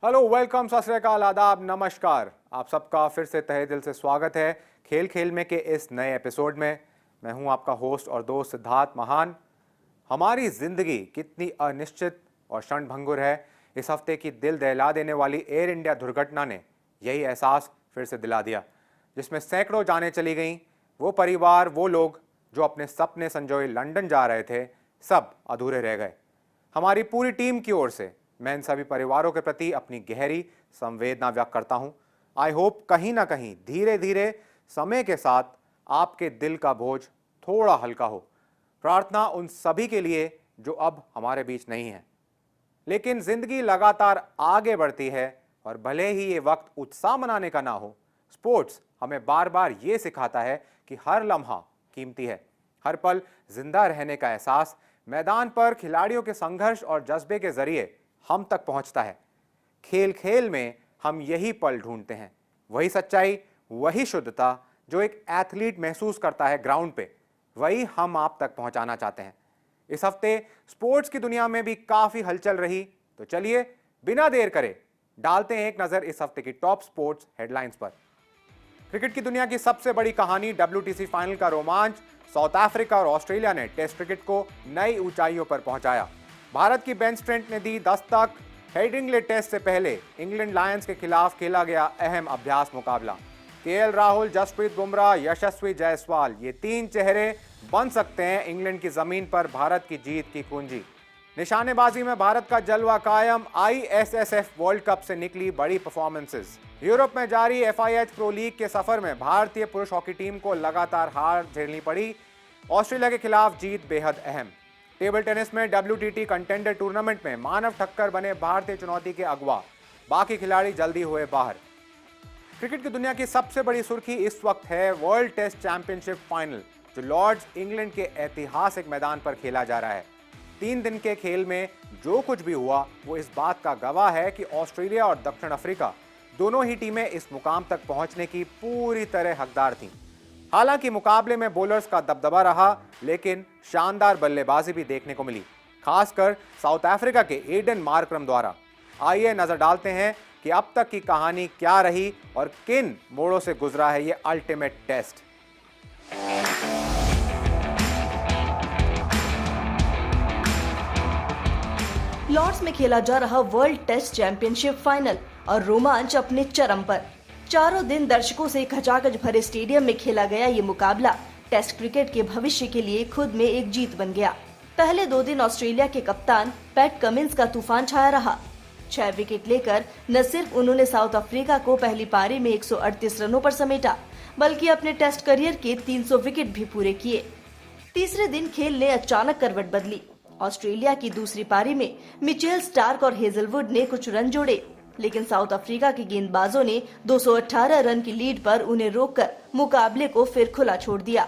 Hello, welcome, सत श्री अकाल, आदाब, नमस्कार। आप सबका फिर से तहे दिल से स्वागत है खेल खेल में के इस नए एपिसोड में। मैं हूं आपका होस्ट और दोस्त सिद्धार्थ महान। हमारी जिंदगी कितनी अनिश्चित और क्षणभंगुर है, इस हफ्ते की दिल दहला देने वाली एयर इंडिया दुर्घटना ने यही एहसास फिर से दिला दिया, जिसमें सैकड़ों जानें चली गईं। वो परिवार, वो लोग जो अपने सपने संजोए लंदन जा रहे थे, सब अधूरे रह गए। हमारी पूरी टीम की ओर से मैं इन सभी परिवारों के प्रति अपनी गहरी संवेदना व्यक्त करता हूं। आई होप कहीं ना कहीं धीरे धीरे समय के साथ आपके दिल का बोझ थोड़ा हल्का हो। प्रार्थना उन सभी के लिए जो अब हमारे बीच नहीं है। लेकिन जिंदगी लगातार आगे बढ़ती है और भले ही ये वक्त उत्साह मनाने का ना हो, स्पोर्ट्स हमें बार बार ये सिखाता है कि हर लम्हा कीमती है। हर पल जिंदा रहने का एहसास मैदान पर खिलाड़ियों के संघर्ष और जज्बे के जरिए हम तक पहुंचता है। खेल खेल में हम यही पल ढूंढते हैं, वही सच्चाई, वही शुद्धता जो एक एथलीट महसूस करता है ग्राउंड पे, वही हम आप तक पहुंचाना चाहते हैं। इस हफ्ते स्पोर्ट्स की दुनिया में भी काफी हलचल रही, तो चलिए बिना देर करे डालते हैं एक नजर इस हफ्ते की टॉप स्पोर्ट्स हेडलाइंस पर। क्रिकेट की दुनिया की सबसे बड़ी कहानी WTC फाइनल का रोमांच। साउथ अफ्रीका और ऑस्ट्रेलिया ने टेस्ट क्रिकेट को नई ऊंचाइयों पर पहुंचाया। भारत की बेन स्ट्रेंट ने दी दस्तक। हेडिंग्ले टेस्ट से पहले इंग्लैंड लायंस के खिलाफ खेला गया अहम अभ्यास मुकाबला। KL राहुल, जसप्रीत बुमराह, यशस्वी जायसवाल, ये तीन चेहरे बन सकते हैं इंग्लैंड की जमीन पर भारत की जीत की कुंजी। निशानेबाजी में भारत का जलवा कायम। ISSF वर्ल्ड कप से निकली बड़ी परफॉर्मेंसेस। यूरोप में जारी FIH प्रो लीग के सफर में भारतीय पुरुष हॉकी टीम को लगातार हार झेलनी पड़ी। ऑस्ट्रेलिया के खिलाफ जीत बेहद अहम। टेबल टेनिस में WTT कंटेंडर टूर्नामेंट में मानव ठक्कर बने भारतीय चुनौती के अगवा, बाकी खिलाड़ी जल्दी हुए बाहर। क्रिकेट की दुनिया की सबसे बड़ी सुर्खी इस वक्त है वर्ल्ड टेस्ट चैंपियनशिप फाइनल, जो लॉर्ड्स इंग्लैंड के ऐतिहासिक मैदान पर खेला जा रहा है। 3 दिन के खेल में जो कुछ भी हुआ वो इस बात का गवाह है कि ऑस्ट्रेलिया और दक्षिण अफ्रीका दोनों ही टीमें इस मुकाम तक पहुंचने की पूरी तरह हकदार थीं। हालांकि मुकाबले में बॉलर्स का दबदबा रहा, लेकिन शानदार बल्लेबाजी भी देखने को मिली, खासकर साउथ अफ्रीका के एडन मार्करम द्वारा। आइए नजर डालते हैं कि अब तक की कहानी क्या रही और किन मोड़ों से गुजरा है ये अल्टीमेट टेस्ट। लॉर्ड्स में खेला जा रहा वर्ल्ड टेस्ट चैंपियनशिप फाइनल और रोमांच अपने चरम पर। चारों दिन दर्शकों से खचाखच भरे स्टेडियम में खेला गया ये मुकाबला टेस्ट क्रिकेट के भविष्य के लिए खुद में एक जीत बन गया। पहले 2 दिन ऑस्ट्रेलिया के कप्तान पैट कमिंस का तूफान छाया रहा। 6 विकेट लेकर न सिर्फ उन्होंने साउथ अफ्रीका को पहली पारी में 138 रनों पर समेटा, बल्कि अपने टेस्ट करियर के 300 विकेट भी पूरे किए। तीसरे दिन खेल ने अचानक करवट बदली। ऑस्ट्रेलिया की दूसरी पारी में मिचेल स्टार्क और हेजलवुड ने कुछ रन जोड़े, लेकिन साउथ अफ्रीका के गेंदबाजों ने 218 रन की लीड पर उन्हें रोककर मुकाबले को फिर खुला छोड़ दिया।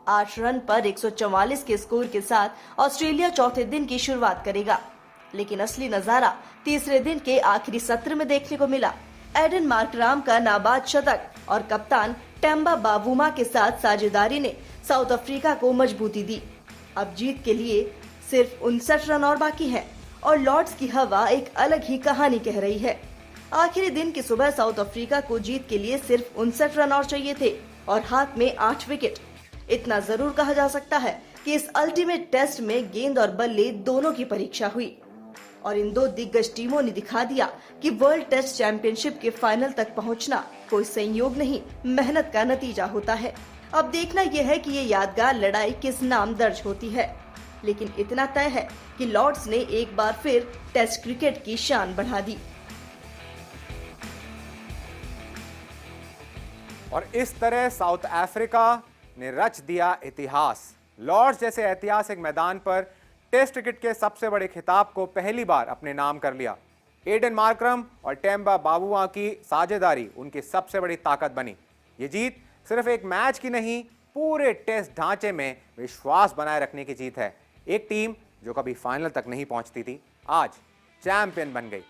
8 रन पर 144 के स्कोर के साथ ऑस्ट्रेलिया चौथे दिन की शुरुआत करेगा, लेकिन असली नजारा तीसरे दिन के आखिरी सत्र में देखने को मिला। एडन मार्कराम का नाबाद शतक और कप्तान टेम्बा बावूमा के साथ साझेदारी ने साउथ अफ्रीका को मजबूती दी। अब जीत के लिए सिर्फ 59 रन और बाकी हैं और लॉर्ड्स की हवा एक अलग ही कहानी कह रही है। आखिरी दिन की सुबह साउथ अफ्रीका को जीत के लिए सिर्फ 59 रन और चाहिए थे और हाथ में 8 विकेट। इतना जरूर कहा जा सकता है कि इस अल्टीमेट टेस्ट में गेंद और बल्ले दोनों की परीक्षा हुई और इन 2 दिग्गज टीमों ने दिखा दिया कि वर्ल्ड टेस्ट चैंपियनशिप के फाइनल तक पहुंचना कोई संयोग नहीं, मेहनत का नतीजा होता है। अब देखना यह है कि ये यादगार लड़ाई किस नाम दर्ज होती है, लेकिन इतना तय है कि लॉर्ड्स ने एक बार फिर टेस्ट क्रिकेट की शान बढ़ा दी। और इस तरह साउथ अफ्रीका ने रच दिया इतिहास। लॉर्ड्स जैसे ऐतिहासिक मैदान पर टेस्ट क्रिकेट के सबसे बड़े खिताब को पहली बार अपने नाम कर लिया। एडन मार्करम और टेम्बा बावूआ की साझेदारी उनकी सबसे बड़ी ताकत बनी। ये जीत सिर्फ एक मैच की नहीं, पूरे टेस्ट ढांचे में विश्वास बनाए रखने की जीत है। एक टीम जो कभी फाइनल तक नहीं पहुंचती थी, आज चैंपियन बन गई।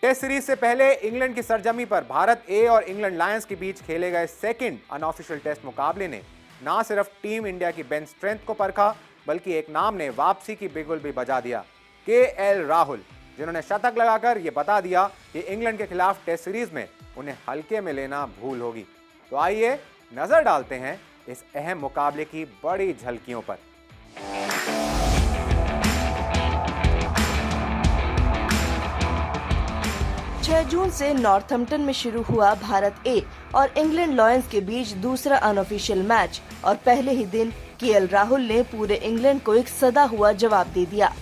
टेस्ट सीरीज से पहले इंग्लैंड की सरजमी पर भारत ए और इंग्लैंड लायंस के बीच खेले गए सेकंड अनऑफिशियल टेस्ट मुकाबले ने न सिर्फ टीम इंडिया की बेंच स्ट्रेंथ को परखा, बल्कि एक नाम ने वापसी की बिगुल भी बजा दिया। KL राहुल। जिन्होंने शतक लगाकर ये बता दिया कि इंग्लैंड के खिलाफ टेस्ट सीरीज में उन्हें हल्के में लेना भूल होगी। तो आइए नजर डालते हैं इस अहम मुकाबले की बड़ी झलकियों पर। जून से नॉर्थम्पटन में शुरू हुआ भारत ए और इंग्लैंड लॉयंस के बीच दूसरा अनऑफिशियल मैच और पहले ही दिन केएल राहुल ने पूरे इंग्लैंड को एक सदा हुआ जवाब दे दिया।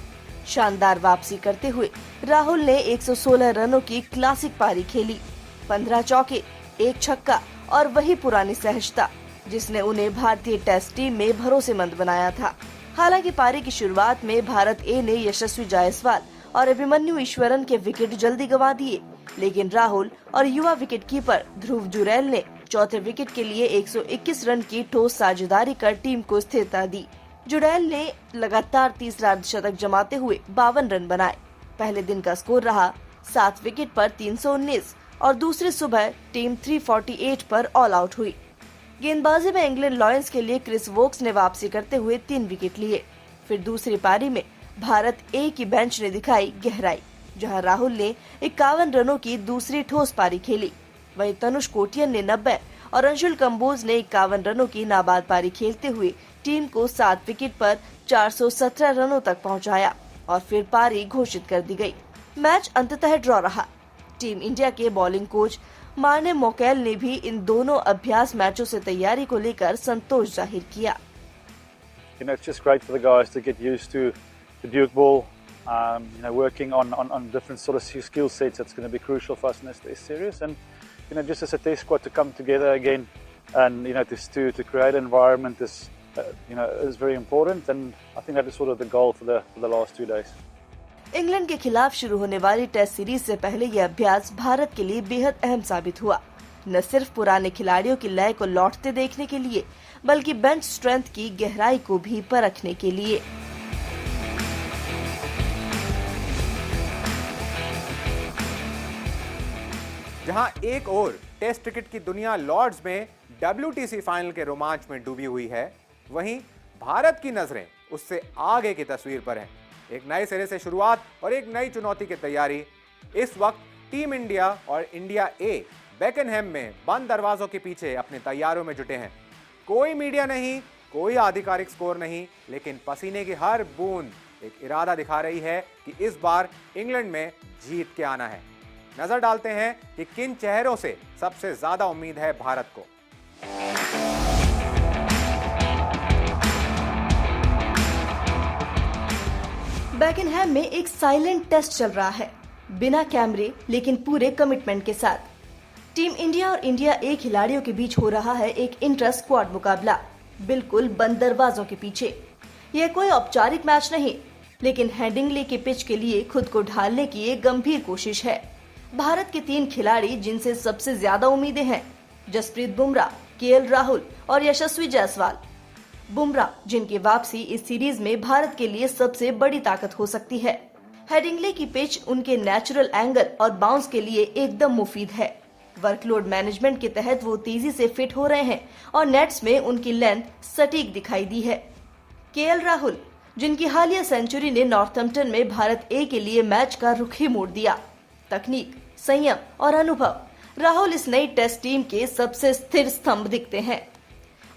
शानदार वापसी करते हुए राहुल ने 116 रनों की क्लासिक पारी खेली, 15 चौके, 1 छक्का और वही पुरानी सहजता जिसने उन्हें भारतीय टेस्ट टीम में भरोसेमंद बनाया था। हालांकि पारी की शुरुआत में भारत ए ने यशस्वी जायसवाल और अभिमन्यु ईश्वरन के विकेट जल्दी गंवा दिए, लेकिन राहुल और युवा विकेटकीपर ध्रुव जुरैल ने चौथे विकेट के लिए 121 रन की ठोस साझेदारी कर टीम को स्थिरता दी। जुरैल ने लगातार तीसरा अर्धशतक जमाते हुए 52 रन बनाए। पहले दिन का स्कोर रहा 7 विकेट पर 319 और दूसरी सुबह टीम 348 पर ऑल आउट हुई। गेंदबाजी में इंग्लैंड लॉयंस के लिए क्रिस वोक्स ने वापसी करते हुए 3 विकेट लिए। फिर दूसरी पारी में भारत ए की बेंच ने दिखाई गहराई, जहां राहुल ने 51 रनों की दूसरी ठोस पारी खेली। वहीं तनुष कोटियन ने 90 और अंशुल कंबोज ने 51 रनों की नाबाद पारी खेलते हुए टीम को 7 विकेट पर 417 रनों तक पहुंचाया और फिर पारी घोषित कर दी गई। मैच अंततः ड्रॉ रहा। टीम इंडिया के बॉलिंग कोच मार्ने मोकेल ने भी इन दोनों अभ्यास मैचों से तैयारी को लेकर संतोष जाहिर किया। It's just great for the guys to get used to the Duke ball. Working on different sort of skill sets. That's going to be crucial for us in this test series, and just as a test squad to come together again, and to create an environment is very important, and I think that is sort of the goal for the last 2 days. England के खिलाफ शुरू होने वाली test series से पहले यह अभ्यास भारत के लिए बेहद अहम साबित हुआ, न सिर्फ पुराने खिलाड़ियों की लय को लौटते देखने के लिए, बल्कि बेंच स्ट्रेंथ की गहराई को भी परखने के लिए। जहां एक ओर टेस्ट क्रिकेट की दुनिया लॉर्ड्स में WTC फाइनल के रोमांच में डूबी हुई है, वहीं भारत की नजरें उससे आगे की तस्वीर पर हैं। एक नए सिरे से शुरुआत और एक नई चुनौती की तैयारी। इस वक्त टीम इंडिया और इंडिया ए बेकनहैम में बंद दरवाजों के पीछे अपनी तैयारियों में जुटे हैं। कोई मीडिया नहीं, कोई आधिकारिक स्कोर नहीं, लेकिन पसीने की हर बूंद एक इरादा दिखा रही है कि इस बार इंग्लैंड में जीत के आना है। नजर डालते हैं कि किन चेहरों से सबसे ज्यादा उम्मीद है भारत को। बेकनहैम में एक साइलेंट टेस्ट चल रहा है, बिना कैमरे लेकिन पूरे कमिटमेंट के साथ। टीम इंडिया और इंडिया ए खिलाड़ियों के बीच हो रहा है एक इंटर स्क्वाड मुकाबला, बिल्कुल बंद दरवाजों के पीछे। यह कोई औपचारिक मैच नहीं, लेकिन हेडिंग्ले के पिच के लिए खुद को ढालने की एक गंभीर कोशिश है। भारत के 3 खिलाड़ी जिनसे सबसे ज्यादा उम्मीदें हैं, जसप्रीत बुमराह, केएल राहुल और यशस्वी जायसवाल। बुमराह जिनकी वापसी इस सीरीज में भारत के लिए सबसे बड़ी ताकत हो सकती है। हेडिंग्ले की पिच उनके नेचुरल एंगल और बाउंस के लिए एकदम मुफीद है। वर्कलोड मैनेजमेंट के तहत वो तेजी से फिट हो रहे हैं और नेट्स में उनकी लेंथ सटीक दिखाई दी है। केएल राहुल जिनकी हालिया सेंचुरी ने नॉर्थम्पटन में भारत ए के लिए मैच का रुख ही मोड़ दिया। तकनीक, संयम और अनुभव, राहुल इस नई टेस्ट टीम के सबसे स्थिर स्तंभ दिखते हैं।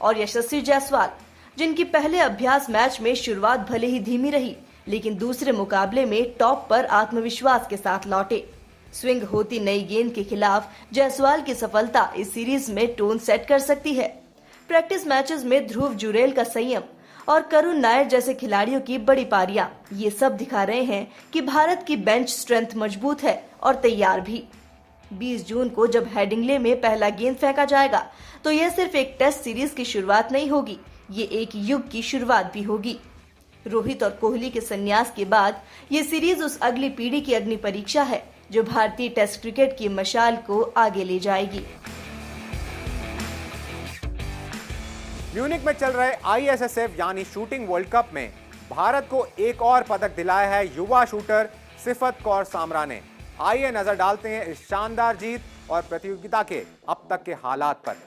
और यशस्वी जायसवाल जिनकी पहले अभ्यास मैच में शुरुआत भले ही धीमी रही, लेकिन दूसरे मुकाबले में टॉप पर आत्मविश्वास के साथ लौटे। स्विंग होती नई गेंद के खिलाफ जायसवाल की सफलता इस सीरीज में टोन सेट कर सकती है। प्रैक्टिस मैचेस में ध्रुव जुरैल का संयम और करुण नायर जैसे खिलाड़ियों की बड़ी पारियां ये सब दिखा रहे हैं कि भारत की बेंच स्ट्रेंथ मजबूत है और तैयार भी। 20 जून को जब हेडिंग्ले में पहला गेंद फेंका जाएगा तो यह सिर्फ एक टेस्ट सीरीज की शुरुआत नहीं होगी, ये एक युग की शुरुआत भी होगी। रोहित और कोहली के संन्यास के बाद ये सीरीज उस अगली पीढ़ी की अग्नि परीक्षा है जो भारतीय टेस्ट क्रिकेट की मशाल को आगे ले जाएगी। म्यूनिक में चल रहे ISSF यानी शूटिंग वर्ल्ड कप में भारत को एक और पदक दिलाया है युवा शूटर सिफत कौर सामरा ने। आइए नजर डालते हैं इस शानदार जीत और प्रतियोगिता के अब तक के हालात पर।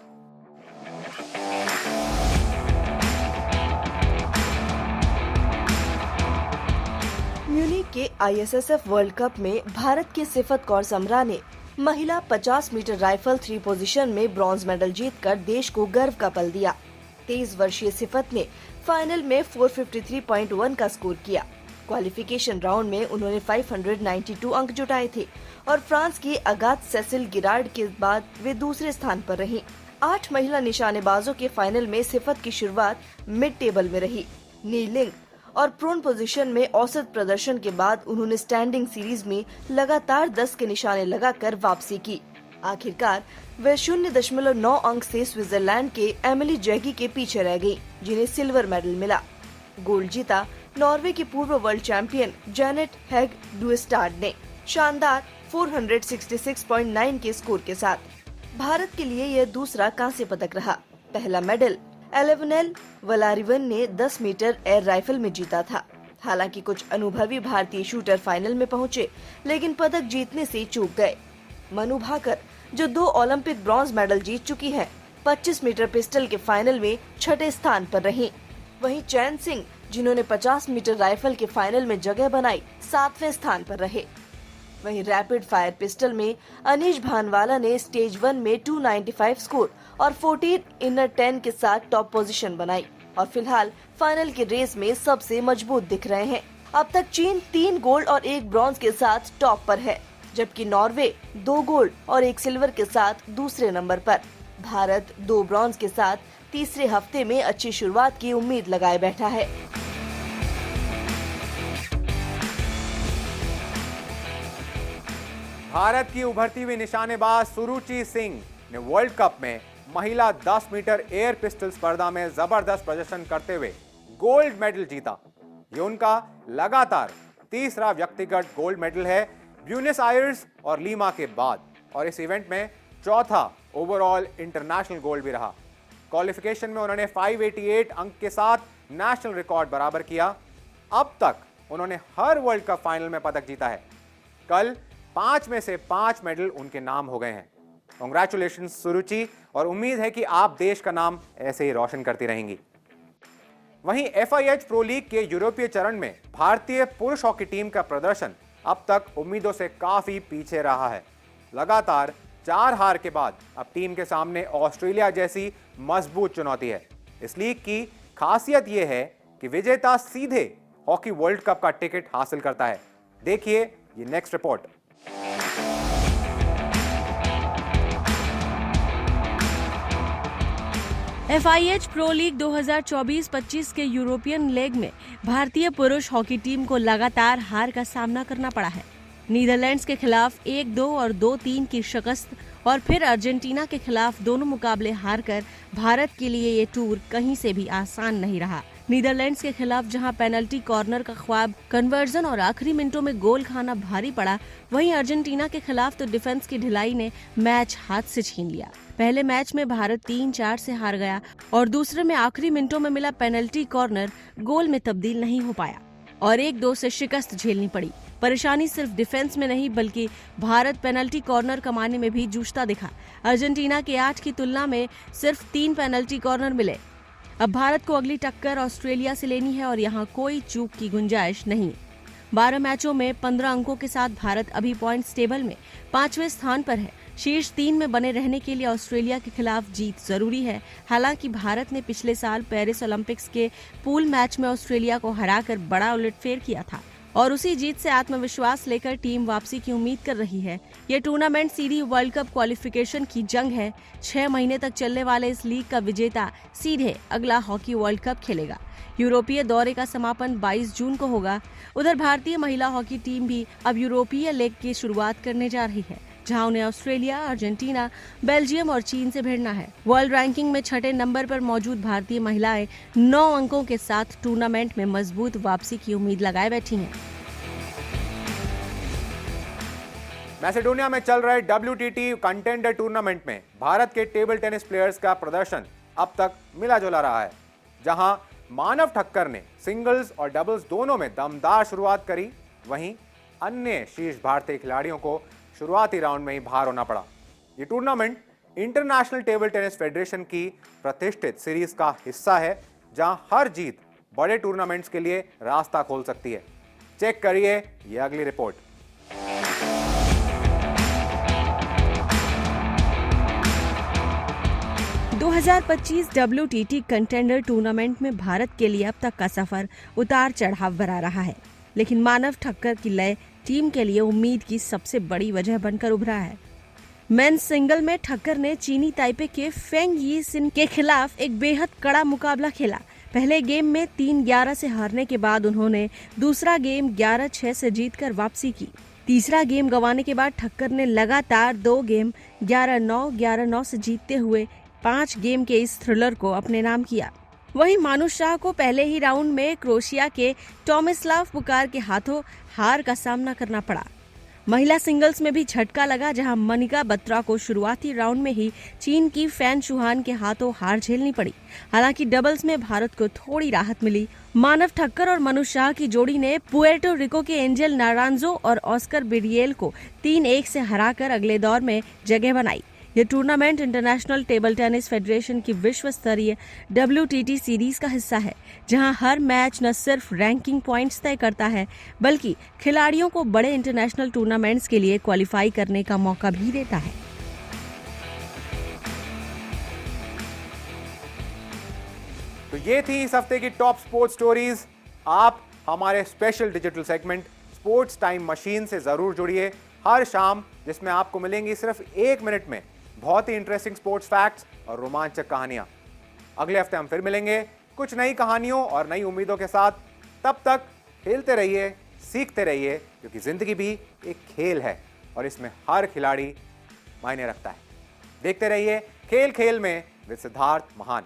म्यूनिक के ISSF वर्ल्ड कप में भारत के सिफत कौर समरा ने महिला 50 मीटर राइफल 3 पोजीशन में ब्रॉन्ज मेडल जीतकर देश को गर्व का पल दिया। 23 वर्षीय सिफत ने फाइनल में 453.1 का स्कोर किया। क्वालिफिकेशन राउंड में उन्होंने 592 अंक जुटाए थे और फ्रांस की अगाथ सेसिल गिरार्ड के बाद वे दूसरे स्थान पर रहीं। 8 महिला निशानेबाजों के फाइनल में सिफत की शुरुआत मिड टेबल में रही। नीलिंग और प्रोन पोजीशन में औसत प्रदर्शन के बाद उन्होंने स्टैंडिंग सीरीज में लगातार 10 के निशाने लगाकर वापसी की। आखिरकार वे 0.9 अंक से स्विट्जरलैंड के एमिली जैगी के पीछे रह गयी, जिन्हें सिल्वर मेडल मिला। गोल्ड जीता नॉर्वे की पूर्व वर्ल्ड चैंपियन जेनेट हेग डुएस्टाड ने शानदार 466.9 के स्कोर के साथ। भारत के लिए यह दूसरा कांस्य पदक रहा। पहला मेडल एलेवेनेल वलारिवन ने 10 मीटर एयर राइफल में जीता था। हालांकि कुछ अनुभवी भारतीय शूटर फाइनल में पहुंचे, लेकिन पदक जीतने से चूक गए। मनु भाकर, जो 2 ओलंपिक ब्रॉन्ज मेडल जीत चुकी हैं, 25 मीटर पिस्टल के फाइनल में 6ठे स्थान पर रहीं। वहीं चैन सिंह, जिन्होंने 50 मीटर राइफल के फाइनल में जगह बनाई, 7वें स्थान पर रहे। वहीं रैपिड फायर पिस्टल में अनीश भानवाला ने स्टेज 1 में 295 स्कोर और 14 इनर 10 के साथ टॉप पोजीशन बनाई और फिलहाल फाइनल के रेस में सबसे मजबूत दिख रहे हैं। अब तक चीन 3 गोल्ड और 1 ब्रॉन्ज के साथ टॉप पर है, जबकि नॉर्वे 2 गोल्ड और 1 सिल्वर के साथ दूसरे नंबर पर। भारत 2 ब्रॉन्ज के साथ तीसरे हफ्ते में अच्छी शुरुआत की उम्मीद लगाए बैठा है। भारत की उभरती हुई निशानेबाज सुरुचि सिंह ने वर्ल्ड कप में महिला 10 मीटर एयर पिस्टल स्पर्धा में जबरदस्त प्रदर्शन करते हुए गोल्ड मेडल जीता। ये उनका लगातार तीसरा व्यक्तिगत गोल्ड मेडल है ब्यूनस आयर्स और लीमा के बाद, और इस इवेंट में चौथा ओवरऑल इंटरनेशनल गोल्ड भी रहा। क्वालिफिकेशन में उन्होंने 588 अंक के साथ नेशनल रिकॉर्ड बराबर किया। अब तक उन्होंने हर वर्ल्ड कप फाइनल में पदक जीता है। कल 5 में से 5 मेडल उनके नाम हो गए हैं। कांग्रेचुलेशन सुरुचि, और उम्मीद है कि आप देश का नाम ऐसे ही रोशन करती रहेंगी। वहीं FIH प्रो लीग के यूरोपीय चरण में भारतीय पुरुष हॉकी टीम का प्रदर्शन अब तक उम्मीदों से काफी पीछे रहा है। लगातार 4 हार के बाद अब टीम के सामने ऑस्ट्रेलिया जैसी मजबूत चुनौती है। इस लीग की खासियत यह है कि विजेता सीधे हॉकी वर्ल्ड कप का टिकट हासिल करता है। देखिए ये next report. FIH pro league 2024-25 के यूरोपियन लेग में भारतीय पुरुष हॉकी टीम को लगातार हार का सामना करना पड़ा है। नीदरलैंड्स के खिलाफ 1-2 और 2-3 की शिकस्त और फिर अर्जेंटीना के खिलाफ दोनों मुकाबले हारकर भारत के लिए ये टूर कहीं से भी आसान नहीं रहा। नीदरलैंड्स के खिलाफ जहां पेनल्टी कॉर्नर का ख्वाब, कन्वर्जन और आखिरी मिनटों में गोल खाना भारी पड़ा, वहीं अर्जेंटीना के खिलाफ तो डिफेंस की ढिलाई ने मैच हाथ से छीन लिया। पहले मैच में भारत 3-4 से हार गया और दूसरे में आखिरी मिनटों में मिला पेनल्टी कॉर्नर गोल में तब्दील नहीं हो पाया और 1-2 से शिकस्त झेलनी पड़ी। परेशानी सिर्फ डिफेंस में नहीं बल्कि भारत पेनल्टी कॉर्नर कमाने में भी जूझता दिखा। अर्जेंटीना के 8 की तुलना में सिर्फ 3 पेनल्टी कॉर्नर मिले। अब भारत को अगली टक्कर ऑस्ट्रेलिया से लेनी है और यहाँ कोई चूक की गुंजाइश नहीं। 12 मैचों में 15 अंकों के साथ भारत अभी पॉइंट्स टेबल में 5वें स्थान पर है। शीर्ष 3 में बने रहने के लिए ऑस्ट्रेलिया के खिलाफ जीत जरूरी है। हालांकि भारत ने पिछले साल पेरिस ओलंपिक्स के पूल मैच में ऑस्ट्रेलिया को हराकर बड़ा उलटफेर किया था और उसी जीत से आत्मविश्वास लेकर टीम वापसी की उम्मीद कर रही है। ये टूर्नामेंट सीधी वर्ल्ड कप क्वालिफिकेशन की जंग है। 6 महीने तक चलने वाले इस लीग का विजेता सीधे अगला हॉकी वर्ल्ड कप खेलेगा। यूरोपीय दौरे का समापन 22 जून को होगा। उधर भारतीय महिला हॉकी टीम भी अब यूरोपीय लेग की शुरुआत करने जा रही है, जहां उन्हें ऑस्ट्रेलिया, अर्जेंटीना, बेल्जियम और चीन से भिड़ना है। वर्ल्ड रैंकिंग में 6ठे नंबर पर मौजूद भारतीय महिलाएं 9 अंकों के साथ टूर्नामेंट में मजबूत वापसी की उम्मीद लगाए बैठी हैं। मैसेडोनिया में चल रहे WTT कंटेंडर टूर्नामेंट में भारत के टेबल टेनिस प्लेयर्स का प्रदर्शन अब तक मिला जुला रहा है। जहां मानव ठक्कर ने सिंगल्स और डबल्स दोनों में दमदार शुरुआत करी, वहीं अन्य शीर्ष भारतीय खिलाड़ियों को शुरुआती राउंड में ही बाहर होना पड़ा। ये tournament international table tennis federation की प्रतिष्ठित सीरीज का हिस्सा है, जहां हर जीत बड़े टूर्नामेंट्स के लिए रास्ता खोल सकती है। चेक करिए ये अगली रिपोर्ट। दो 2025 WTT कंटेंडर टूर्नामेंट में भारत के लिए अब तक का सफर उतार चढ़ाव भरा रहा है, लेकिन मानव ठक्कर की लय टीम के लिए उम्मीद की सबसे बड़ी वजह बनकर उभरा है। मेंस सिंगल में ठक्कर ने चीनी ताइपे के फेंग यी सिन के खिलाफ एक बेहद कड़ा मुकाबला खेला। पहले गेम में 3-11 से हारने के बाद उन्होंने दूसरा गेम 11-6 से जीतकर वापसी की। तीसरा गेम गंवाने के बाद ठक्कर ने लगातार 2 गेम 11-9, 11-9 से जीतते हुए 5 गेम के इस थ्रिलर को अपने नाम किया। वहीं मानुष शाह को पहले ही राउंड में क्रोएशिया के टॉमिस्लाव पुकार के हाथों हार का सामना करना पड़ा। महिला सिंगल्स में भी झटका लगा, जहां मनिका बत्रा को शुरुआती राउंड में ही चीन की फैन चुहान के हाथों हार झेलनी पड़ी। हालांकि डबल्स में भारत को थोड़ी राहत मिली। मानव ठक्कर और मनुष शाह की जोड़ी ने पुएर्टो रिको के एंजल नारांजो और ऑस्कर बिरियल को 3-1 से हराकर अगले दौर में जगह बनाई। यह tournament international table tennis federation की विश्व स्तरीय WTT सीरीज का हिस्सा है, जहां हर मैच न सिर्फ रैंकिंग पॉइंट्स तय करता है, बल्कि खिलाड़ियों को बड़े इंटरनेशनल टूर्नामेंट्स के लिए क्वालिफाई करने का मौका भी देता है। तो ये थी इस हफ्ते की टॉप स्पोर्ट्स स्टोरीज। आप हमारे special digital segment sports time machine से जरूर जुड़िए हर शाम, जिसमें आपको मिलेंगी सिर्फ 1 मिनट में बहुत ही इंटरेस्टिंग स्पोर्ट्स फैक्ट्स और रोमांचक कहानियां। अगले हफ्ते हम फिर मिलेंगे कुछ नई कहानियों और नई उम्मीदों के साथ। तब तक खेलते रहिए, सीखते रहिए, क्योंकि जिंदगी भी एक खेल है और इसमें हर खिलाड़ी मायने रखता है। देखते रहिए खेल खेल में विद सिद्धार्थ महान।